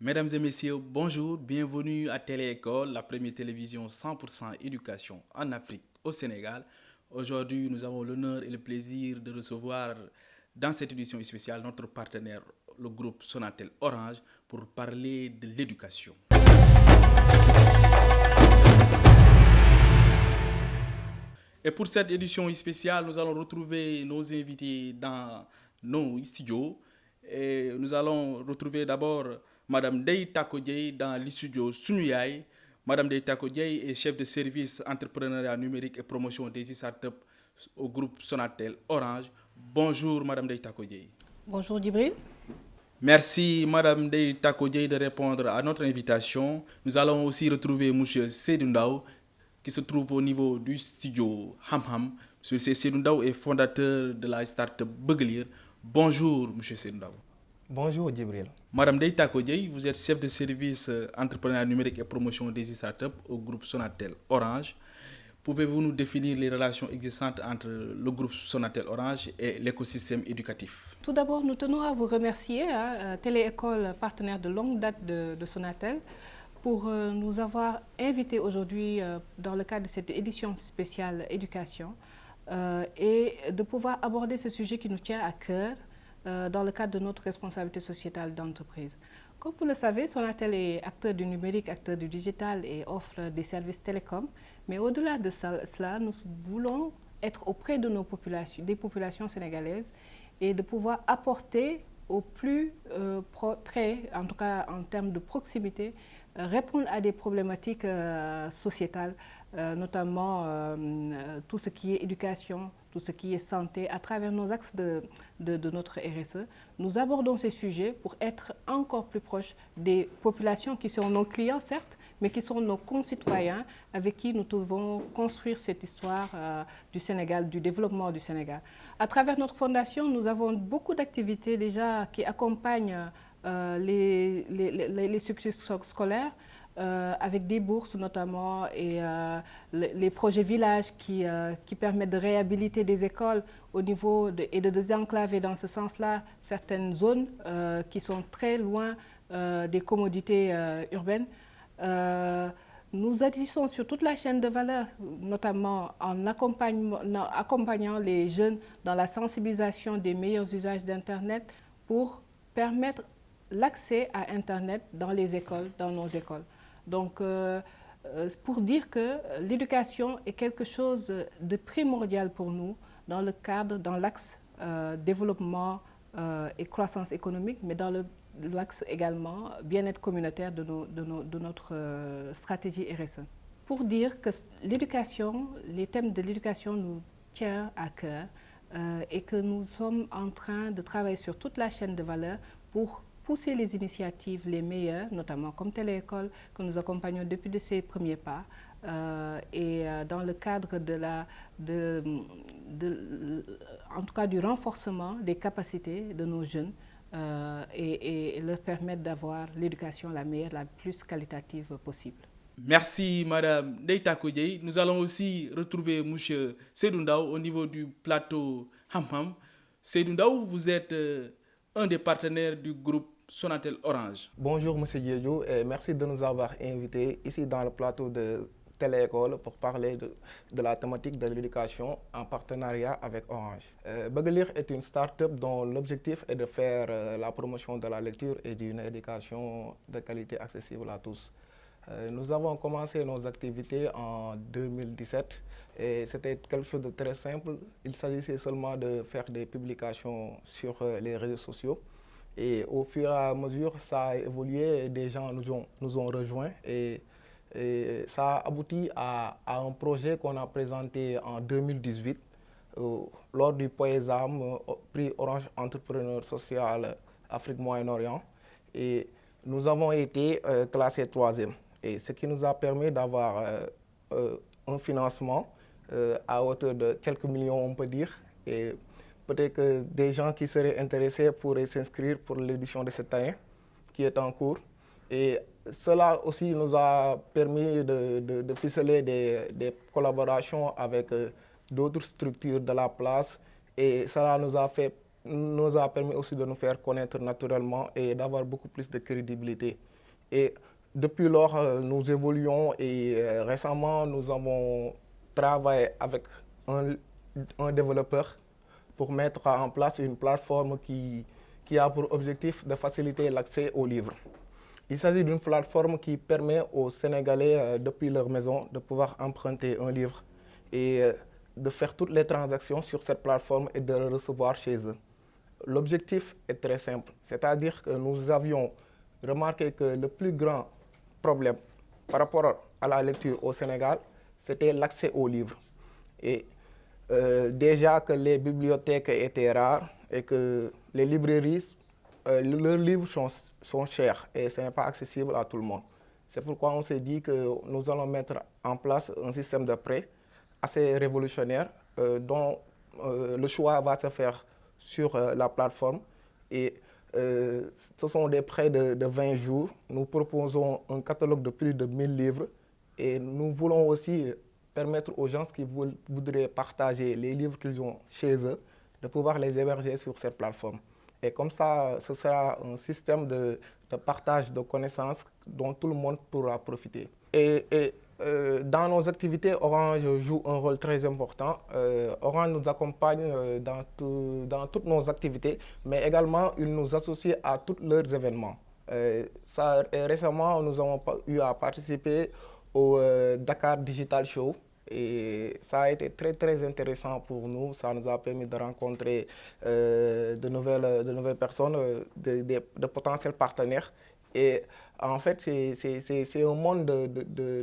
Mesdames et messieurs, bonjour, bienvenue à Télé-École, la première télévision 100% éducation en Afrique, au Sénégal. Aujourd'hui, nous avons l'honneur et le plaisir de recevoir dans cette édition spéciale notre partenaire, le groupe Sonatel Orange, pour parler de l'éducation. Et pour cette édition spéciale, nous allons retrouver nos invités dans nos studios. Et nous allons retrouver d'abord Madame Dey Takodjei dans les studios Sunuyai. Madame Dey Takodjei est chef de service entrepreneuriat numérique et promotion des startups au groupe Sonatel Orange. Bonjour Madame Dey Takodjei. Bonjour Djibril. Merci Madame Dey Takodjei de répondre à notre invitation. Nous allons aussi retrouver Monsieur Seydou qui se trouve au niveau du studio Hamham. M. Seydou est fondateur de la start-up Beuglir. Bonjour, M. Seydou. Bonjour, Djibril. Madame Dey Takodjei, vous êtes chef de service entrepreneuriat numérique et promotion des startups au groupe Sonatel Orange. Pouvez-vous nous définir les relations existantes entre le groupe Sonatel Orange et l'écosystème éducatif? Tout d'abord, nous tenons à vous remercier, Télé-École, partenaire de longue date de Sonatel, pour nous avoir invités aujourd'hui dans le cadre de cette édition spéciale éducation et de pouvoir aborder ce sujet qui nous tient à cœur dans le cadre de notre responsabilité sociétale d'entreprise. Comme vous le savez, Sonatel est acteur du numérique, acteur du digital et offre des services télécoms. Mais au-delà de cela, nous voulons être auprès de nos populations, des populations sénégalaises et de pouvoir apporter au plus près, en tout cas en termes de proximité, répondre à des problématiques sociétales, notamment tout ce qui est éducation, tout ce qui est santé, à travers nos axes de notre RSE. Nous abordons ces sujets pour être encore plus proches des populations qui sont nos clients, certes, mais qui sont nos concitoyens avec qui nous devons construire cette histoire du Sénégal, du développement du Sénégal. À travers notre fondation, nous avons beaucoup d'activités déjà qui accompagnent les succès scolaires, avec des bourses notamment et les projets villages qui permettent de réhabiliter des écoles au niveau et de désenclaver dans ce sens-là certaines zones qui sont très loin des commodités urbaines. Nous agissons sur toute la chaîne de valeur, notamment en accompagnant les jeunes dans la sensibilisation des meilleurs usages d'Internet pour permettre l'accès à Internet dans les écoles, dans nos écoles. Donc, pour dire que l'éducation est quelque chose de primordial pour nous dans le cadre, dans l'axe développement et croissance économique, mais dans l'axe également bien-être communautaire de notre stratégie RSE. Pour dire que l'éducation, les thèmes de l'éducation nous tiennent à cœur et que nous sommes en train de travailler sur toute la chaîne de valeur pour pousser les initiatives les meilleures, notamment comme Télé-École, que nous accompagnons depuis de ses premiers pas, et dans le cadre en tout cas du renforcement des capacités de nos jeunes et leur permettre d'avoir l'éducation la meilleure, la plus qualitative possible. Merci Madame Dey Takodjei. Nous allons aussi retrouver M. Seydou au niveau du plateau Hamham. Seydou, vous êtes un des partenaires du groupe Sonatel Orange. Bonjour M. Diédhiou et merci de nous avoir invités ici dans le plateau de Télé-École pour parler de la thématique de l'éducation en partenariat avec Orange. Beuglir est une start-up dont l'objectif est de faire la promotion de la lecture et d'une éducation de qualité accessible à tous. Nous avons commencé nos activités en 2017 et c'était quelque chose de très simple. Il s'agissait seulement de faire des publications sur les réseaux sociaux. Et au fur et à mesure, ça a évolué et des gens nous ont rejoints. Et ça a abouti à un projet qu'on a présenté en 2018 lors du POESAM, prix Orange Entrepreneur Social Afrique-Moyen-Orient. Et nous avons été classés 3e. Et ce qui nous a permis d'avoir un financement à hauteur de quelques millions, on peut dire. Et peut-être que des gens qui seraient intéressés pourraient s'inscrire pour l'édition de cette année, qui est en cours. Et cela aussi nous a permis de ficeler des collaborations avec d'autres structures de la place. Et cela nous a permis aussi de nous faire connaître naturellement et d'avoir beaucoup plus de crédibilité. Et depuis lors, nous évoluons et récemment, nous avons travaillé avec un développeur pour mettre en place une plateforme qui a pour objectif de faciliter l'accès aux livres. Il s'agit d'une plateforme qui permet aux Sénégalais, depuis leur maison, de pouvoir emprunter un livre et de faire toutes les transactions sur cette plateforme et de le recevoir chez eux. L'objectif est très simple, c'est-à-dire que nous avions remarqué que le plus grand problème par rapport à la lecture au Sénégal, c'était l'accès aux livres. Et déjà que les bibliothèques étaient rares et que les librairies, leurs livres sont chers et ce n'est pas accessible à tout le monde. C'est pourquoi on s'est dit que nous allons mettre en place un système de prêt assez révolutionnaire dont le choix va se faire sur la plateforme. Et ce sont des prêts de 20 jours. Nous proposons un catalogue de plus de 1000 livres et nous voulons aussi permettre aux gens qui voudraient partager les livres qu'ils ont chez eux de pouvoir les héberger sur cette plateforme. Et comme ça, ce sera un système de partage de connaissances dont tout le monde pourra profiter. Et dans nos activités, Orange joue un rôle très important. Orange nous accompagne dans toutes nos activités, mais également il nous associe à tous leurs événements. Récemment, nous avons eu à participer au Dakar Digital Show. Et ça a été très très intéressant pour nous, ça nous a permis de rencontrer de nouvelles personnes, de potentiels partenaires. Et en fait, c'est un monde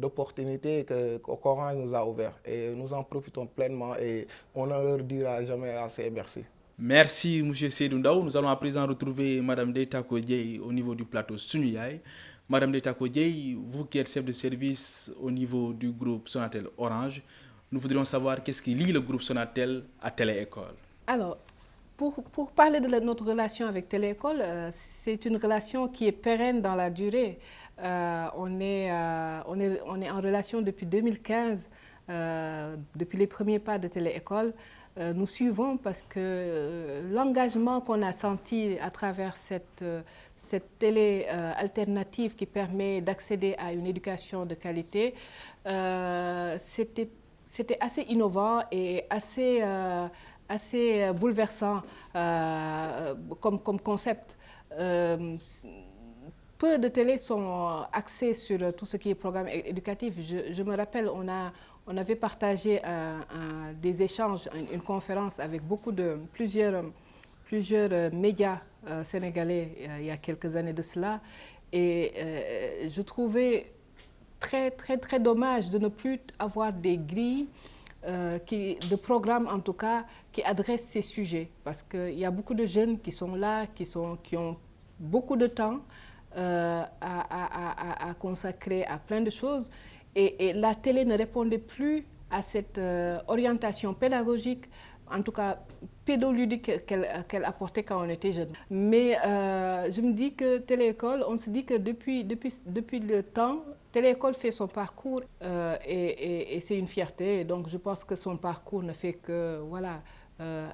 d'opportunités qu'Orange nous a ouvert. Et nous en profitons pleinement et on ne leur dira jamais assez merci. Merci, M. Seydou Ndaw. Nous allons à présent retrouver Mme Dey Tako Dieye au niveau du plateau Sunu Yaye. Mme Dey Tako Dieye, vous qui êtes chef de service au niveau du groupe Sonatel Orange, nous voudrions savoir qu'est-ce qui lie le groupe Sonatel à Téléécole. Alors, pour parler de notre relation avec Téléécole, c'est une relation qui est pérenne dans la durée. On est en relation depuis 2015, depuis les premiers pas de Téléécole. Nous suivons parce que l'engagement qu'on a senti à travers cette télé alternative qui permet d'accéder à une éducation de qualité, c'était assez innovant et assez bouleversant comme concept. Peu de télés sont axées sur tout ce qui est programme éducatif. Je me rappelle, on avait partagé des échanges, une conférence avec plusieurs médias sénégalais il y a quelques années de cela. Et je trouvais très, très, très dommage de ne plus avoir des grilles de programmes, en tout cas, qui adressent ces sujets. Parce qu'il y a beaucoup de jeunes qui sont là, qui ont beaucoup de temps à consacrer à plein de choses. Et la télé ne répondait plus à cette orientation pédagogique, en tout cas pédoludique qu'elle apportait quand on était jeune. Mais je me dis que Téléécole, on se dit que depuis le temps, Téléécole fait son parcours et c'est une fierté. Donc je pense que son parcours ne fait que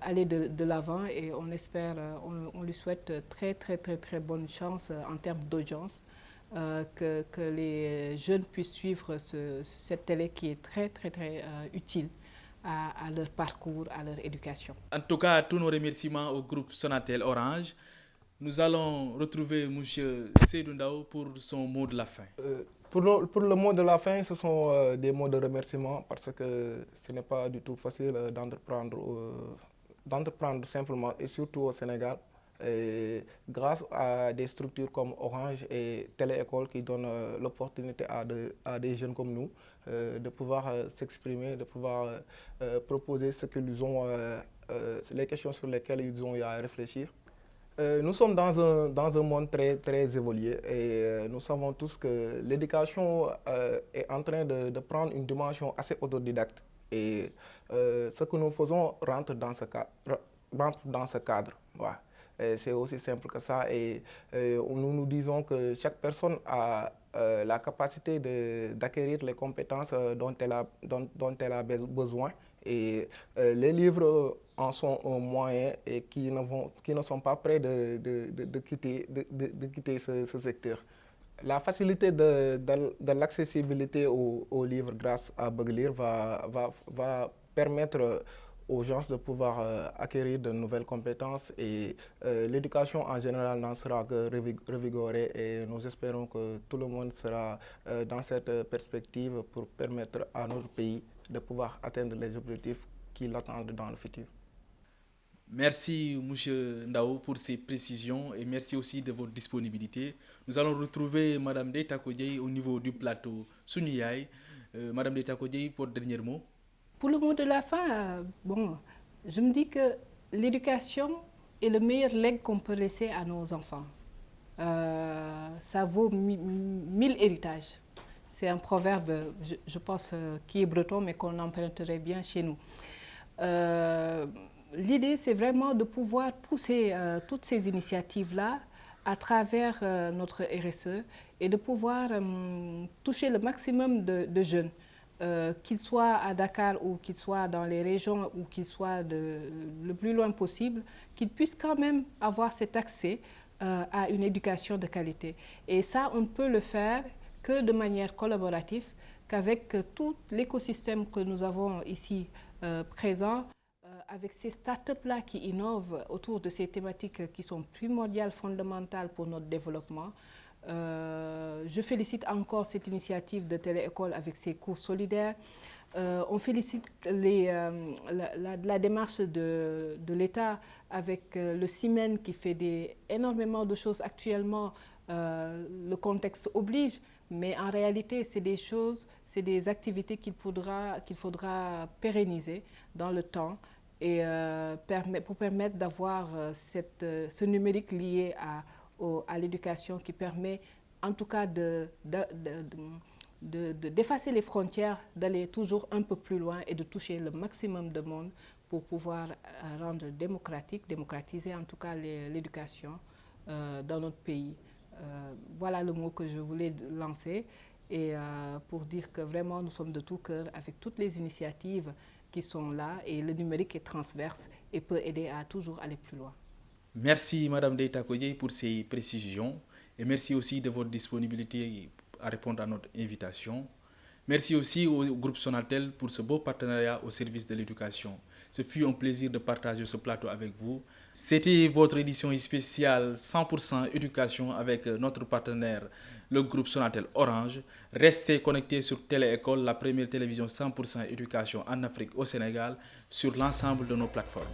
aller de l'avant et on espère, on lui souhaite très très très très bonne chance en termes d'audience. Que les jeunes puissent suivre cette télé qui est très très très utile à leur parcours, à leur éducation. En tout cas, tous nos remerciements au groupe Sonatel Orange. Nous allons retrouver M. Seydou Ndaw pour son mot de la fin. Pour le mot de la fin, ce sont des mots de remerciement parce que ce n'est pas du tout facile d'entreprendre simplement et surtout au Sénégal. Et grâce à des structures comme Orange et Téléécole qui donnent l'opportunité à des jeunes comme nous de pouvoir s'exprimer, de pouvoir proposer ce qu'ils ont, les questions sur lesquelles ils ont eu à réfléchir. Nous sommes dans un monde très, très évolué et nous savons tous que l'éducation est en train de prendre une dimension assez autodidacte. Et ce que nous faisons rentre dans ce cadre. Voilà. C'est aussi simple que ça et nous disons que chaque personne a la capacité d'acquérir les compétences dont elle a besoin et les livres en sont un moyen et qui ne sont pas prêts de quitter ce secteur. La facilité de l'accessibilité aux livres grâce à Bëgg va permettre aux gens de pouvoir acquérir de nouvelles compétences et l'éducation en général n'en sera que revigorée et nous espérons que tout le monde sera dans cette perspective pour permettre à notre pays de pouvoir atteindre les objectifs qui l'attendent dans le futur. Merci, M. Ndao, pour ces précisions et merci aussi de votre disponibilité. Nous allons retrouver Mme Dey Tako Dieye au niveau du plateau Sunu Yaay. Mme Dey Tako Dieye, votre dernier mot. Pour le mot de la fin, je me dis que l'éducation est le meilleur legs qu'on peut laisser à nos enfants. Ça vaut 1000 héritages. C'est un proverbe, je pense, qui est breton, mais qu'on emprunterait bien chez nous. L'idée, c'est vraiment de pouvoir pousser toutes ces initiatives-là à travers notre RSE et de pouvoir toucher le maximum de jeunes, qu'ils soient à Dakar ou qu'ils soient dans les régions ou qu'ils soient le plus loin possible, qu'ils puissent quand même avoir cet accès à une éducation de qualité. Et ça, on ne peut le faire que de manière collaborative, qu'avec tout l'écosystème que nous avons ici présent, avec ces startups-là qui innovent autour de ces thématiques qui sont primordiales, fondamentales pour notre développement. Je félicite encore cette initiative de Téléécole avec ses cours solidaires. On félicite la démarche de l'État avec le CIMEN qui fait énormément de choses actuellement. Le contexte oblige, mais en réalité, c'est des choses, c'est des activités qu'il faudra pérenniser dans le temps et pour permettre d'avoir ce numérique lié à l'éducation qui permet en tout cas d'effacer les frontières, d'aller toujours un peu plus loin et de toucher le maximum de monde pour pouvoir rendre démocratiser en tout cas l'éducation dans notre pays. Voilà le mot que je voulais lancer et pour dire que vraiment nous sommes de tout cœur avec toutes les initiatives qui sont là et le numérique est transverse et peut aider à toujours aller plus loin. Merci Mme Dey Tako Dieye pour ces précisions et merci aussi de votre disponibilité à répondre à notre invitation. Merci aussi au groupe Sonatel pour ce beau partenariat au service de l'éducation. Ce fut un plaisir de partager ce plateau avec vous. C'était votre édition spéciale 100% éducation avec notre partenaire, le groupe Sonatel Orange. Restez connectés sur Téléécole, la première télévision 100% éducation en Afrique au Sénégal, sur l'ensemble de nos plateformes.